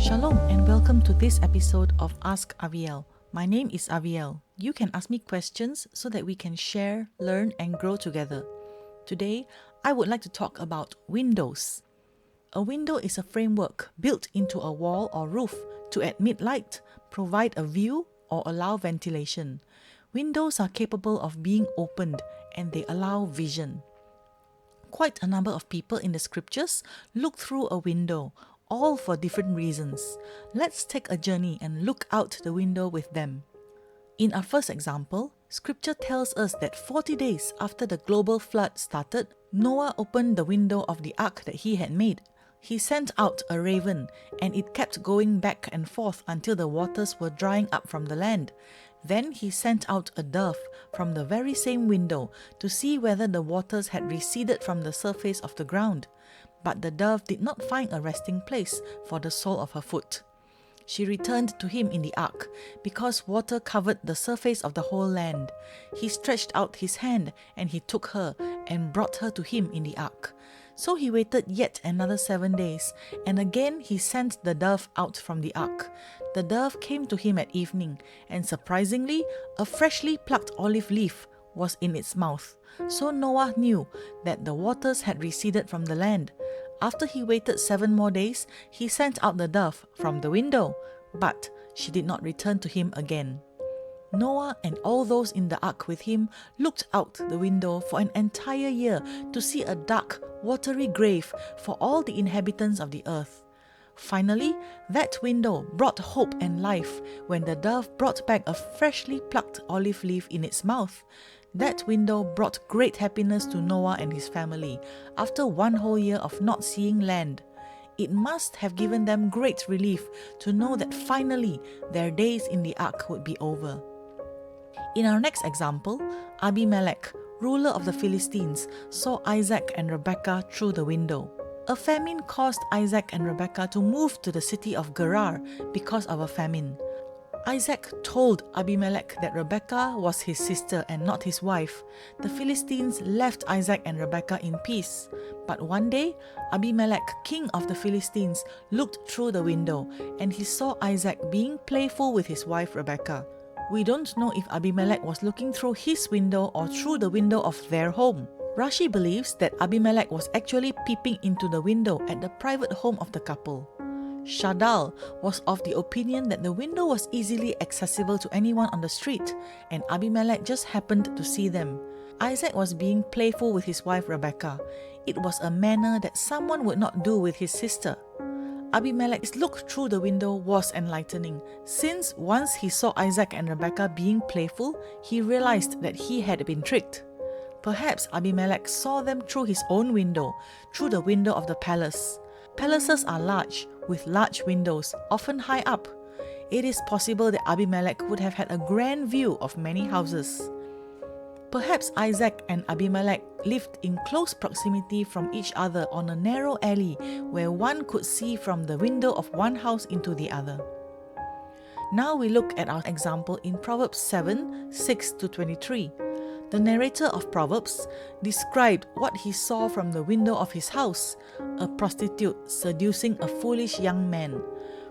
Shalom and welcome to this episode of Ask Aviel. My name is Aviel. You can ask me questions so that we can share, learn and grow together. Today, I would like to talk about windows. A window is a framework built into a wall or roof to admit light, provide a view or allow ventilation. Windows are capable of being opened and they allow vision. Quite a number of people in the scriptures look through a window, all for different reasons. Let's take a journey and look out the window with them. In our first example, scripture tells us that 40 days after the global flood started, Noah opened the window of the ark that he had made. He sent out a raven, and it kept going back and forth until the waters were drying up from the land. Then he sent out a dove from the very same window to see whether the waters had receded from the surface of the ground. But the dove did not find a resting place for the sole of her foot. She returned to him in the ark, because water covered the surface of the whole land. He stretched out his hand, and he took her, and brought her to him in the ark. So he waited yet another 7 days, and again he sent the dove out from the ark. The dove came to him at evening, and surprisingly, a freshly plucked olive leaf was in its mouth. So Noah knew that the waters had receded from the land. After he waited 7 more days, he sent out the dove from the window, but she did not return to him again. Noah and all those in the ark with him looked out the window for an entire year to see a dark, watery grave for all the inhabitants of the earth. Finally, that window brought hope and life when the dove brought back a freshly plucked olive leaf in its mouth. That window brought great happiness to Noah and his family after 1 whole year of not seeing land. It must have given them great relief to know that finally their days in the ark would be over. In our next example, Abimelech, ruler of the Philistines, saw Isaac and Rebekah through the window. A famine caused Isaac and Rebekah to move to the city of Gerar because of a famine. Isaac told Abimelech that Rebekah was his sister and not his wife. The Philistines left Isaac and Rebekah in peace. But one day, Abimelech, king of the Philistines, looked through the window and he saw Isaac being playful with his wife Rebekah. We don't know if Abimelech was looking through his window or through the window of their home. Rashi believes that Abimelech was actually peeping into the window at the private home of the couple. Shadal was of the opinion that the window was easily accessible to anyone on the street, and Abimelech just happened to see them. Isaac was being playful with his wife Rebekah. It was a manner that someone would not do with his sister. Abimelech's look through the window was enlightening, since once he saw Isaac and Rebekah being playful, he realized that he had been tricked. Perhaps Abimelech saw them through his own window, through the window of the palace. Palaces are large, with large windows, often high up. It is possible that Abimelech would have had a grand view of many houses. Perhaps Isaac and Abimelech lived in close proximity from each other on a narrow alley where one could see from the window of one house into the other. Now we look at our example in Proverbs 7, 6-23. The narrator of Proverbs described what he saw from the window of his house, a prostitute seducing a foolish young man.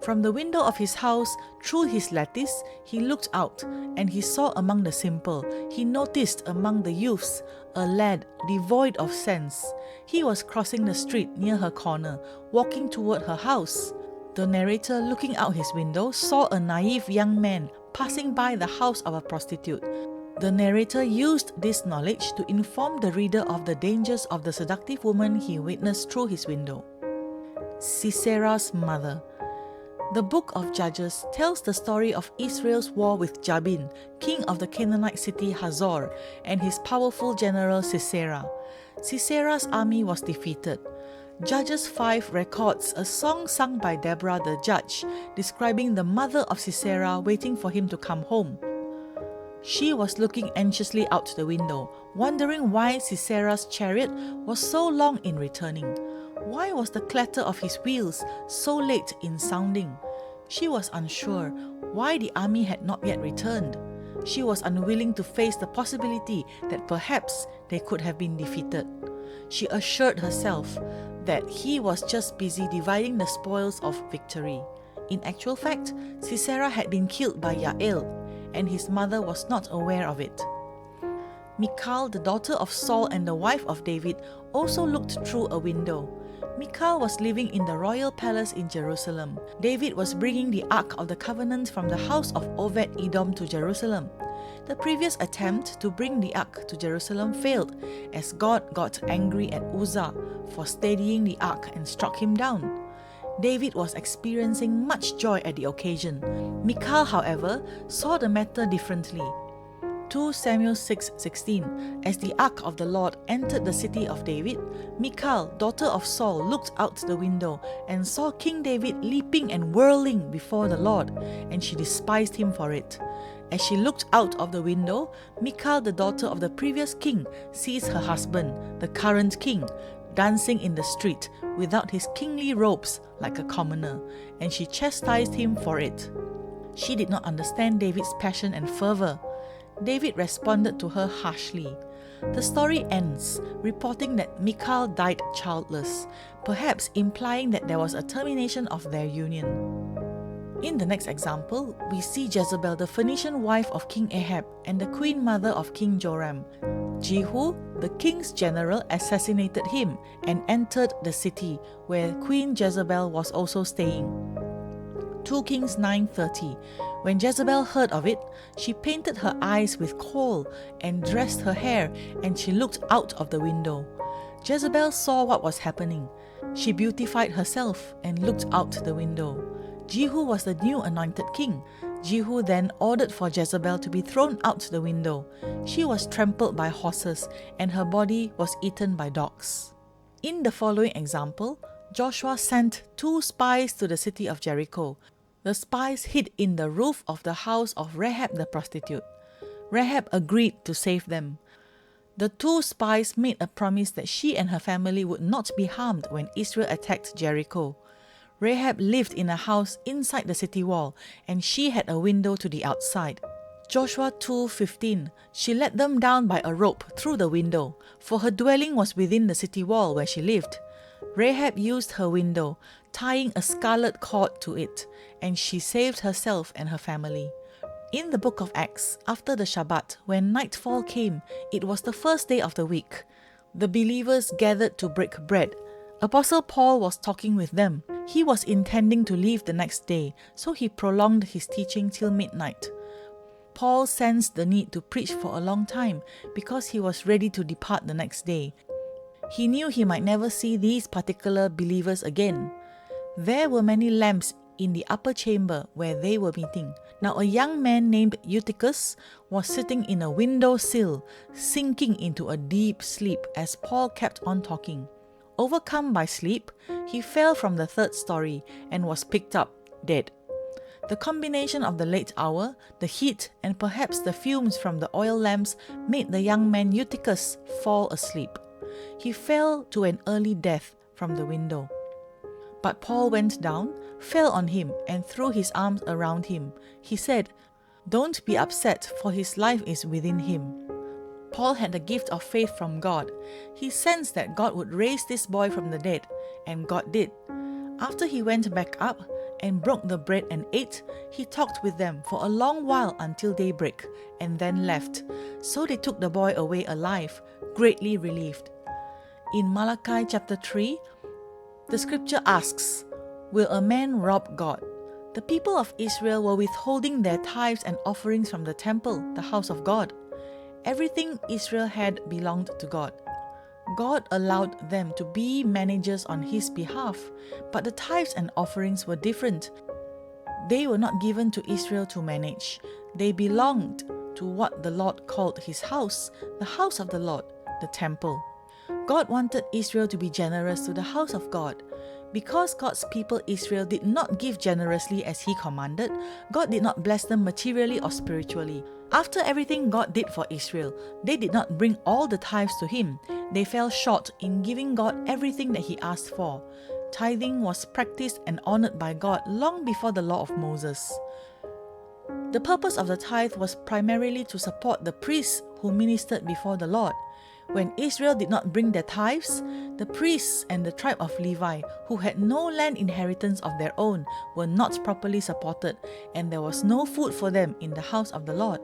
From the window of his house, through his lattice, he looked out, and he saw among the simple, he noticed among the youths, a lad devoid of sense. He was crossing the street near her corner, walking toward her house. The narrator, looking out his window, saw a naive young man passing by the house of a prostitute. The narrator used this knowledge to inform the reader of the dangers of the seductive woman he witnessed through his window. Sisera's mother. The book of Judges tells the story of Israel's war with Jabin, king of the Canaanite city Hazor, and his powerful general Sisera. Sisera's army was defeated. Judges 5 records a song sung by Deborah the judge, describing the mother of Sisera waiting for him to come home. She was looking anxiously out the window, wondering why Sisera's chariot was so long in returning. Why was the clatter of his wheels so late in sounding? She was unsure why the army had not yet returned. She was unwilling to face the possibility that perhaps they could have been defeated. She assured herself that he was just busy dividing the spoils of victory. In actual fact, Sisera had been killed by Yael, and his mother was not aware of it. Michal, the daughter of Saul and the wife of David, also looked through a window. Michal was living in the royal palace in Jerusalem. David was bringing the Ark of the Covenant from the house of Obed-Edom to Jerusalem. The previous attempt to bring the Ark to Jerusalem failed, as God got angry at Uzzah for steadying the Ark and struck him down. David was experiencing much joy at the occasion. Michal, however, saw the matter differently. 2 Samuel 6:16. As the ark of the Lord entered the city of David, Michal, daughter of Saul, looked out the window and saw King David leaping and whirling before the Lord, and she despised him for it. As she looked out of the window, Michal, the daughter of the previous king, sees her husband, the current king, dancing in the street without his kingly robes like a commoner, and she chastised him for it. She did not understand David's passion and fervor. David responded to her harshly. The story ends reporting that Michal died childless, perhaps implying that there was a termination of their union. In the next example, we see Jezebel, the Phoenician wife of King Ahab and the queen mother of King Joram. Jehu, the king's general, assassinated him and entered the city where Queen Jezebel was also staying. 2 Kings 9:30. When Jezebel heard of it, she painted her eyes with kohl and dressed her hair, and she looked out of the window. Jezebel saw what was happening. She beautified herself and looked out the window. Jehu was the new anointed king. Jehu then ordered for Jezebel to be thrown out the window. She was trampled by horses, and her body was eaten by dogs. In the following example, Joshua sent 2 spies to the city of Jericho. The spies hid in the roof of the house of Rahab the prostitute. Rahab agreed to save them. The 2 spies made a promise that she and her family would not be harmed when Israel attacked Jericho. Rahab lived in a house inside the city wall, and she had a window to the outside. Joshua 2:15. She let them down by a rope through the window, for her dwelling was within the city wall where she lived. Rahab used her window, tying a scarlet cord to it, and she saved herself and her family. In the book of Acts, after the Shabbat, when nightfall came, it was the first day of the week. The believers gathered to break bread. Apostle Paul was talking with them. He was intending to leave the next day, so he prolonged his teaching till midnight. Paul sensed the need to preach for a long time because he was ready to depart the next day. He knew he might never see these particular believers again. There were many lamps in the upper chamber where they were meeting. Now a young man named Eutychus was sitting in a window sill, sinking into a deep sleep as Paul kept on talking. Overcome by sleep, he fell from the 3rd story and was picked up, dead. The combination of the late hour, the heat, and perhaps the fumes from the oil lamps made the young man Eutychus fall asleep. He fell to an early death from the window. But Paul went down, fell on him, and threw his arms around him. He said, "Don't be upset, for his life is within him." Paul had the gift of faith from God. He sensed that God would raise this boy from the dead, and God did. After he went back up and broke the bread and ate, he talked with them for a long while until daybreak, and then left. So they took the boy away alive, greatly relieved. In Malachi chapter 3, the scripture asks, "Will a man rob God?" The people of Israel were withholding their tithes and offerings from the temple, the house of God. Everything Israel had belonged to God. God allowed them to be managers on His behalf, but the tithes and offerings were different. They were not given to Israel to manage. They belonged to what the Lord called His house, the house of the Lord, the temple. God wanted Israel to be generous to the house of God. Because God's people Israel did not give generously as He commanded, God did not bless them materially or spiritually. After everything God did for Israel, they did not bring all the tithes to Him. They fell short in giving God everything that He asked for. Tithing was practiced and honored by God long before the law of Moses. The purpose of the tithe was primarily to support the priests who ministered before the Lord. When Israel did not bring their tithes, the priests and the tribe of Levi, who had no land inheritance of their own, were not properly supported, and there was no food for them in the house of the Lord.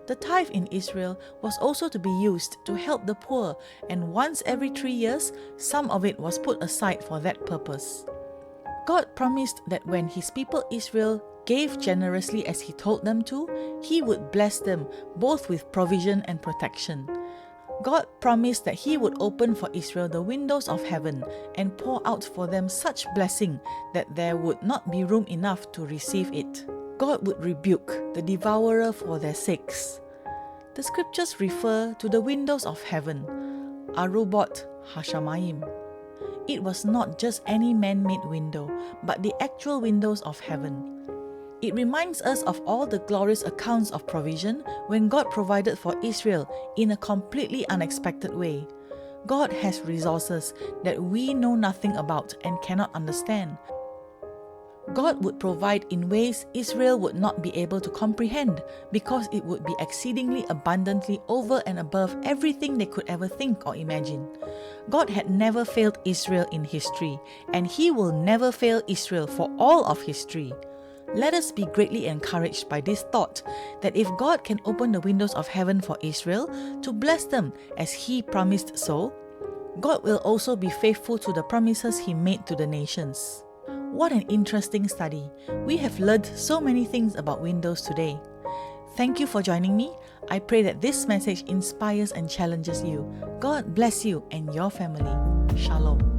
The tithe in Israel was also to be used to help the poor, and once every 3 years, some of it was put aside for that purpose. God promised that when His people Israel gave generously as He told them to, He would bless them both with provision and protection. God promised that He would open for Israel the windows of heaven and pour out for them such blessing that there would not be room enough to receive it. God would rebuke the devourer for their sakes. The scriptures refer to the windows of heaven, Arubot Hashamayim. It was not just any man-made window, but the actual windows of heaven. It reminds us of all the glorious accounts of provision when God provided for Israel in a completely unexpected way. God has resources that we know nothing about and cannot understand. God would provide in ways Israel would not be able to comprehend because it would be exceedingly abundantly over and above everything they could ever think or imagine. God had never failed Israel in history, and He will never fail Israel for all of history. Let us be greatly encouraged by this thought that if God can open the windows of heaven for Israel to bless them as He promised so, God will also be faithful to the promises He made to the nations. What an interesting study. We have learned so many things about windows today. Thank you for joining me. I pray that this message inspires and challenges you. God bless you and your family. Shalom.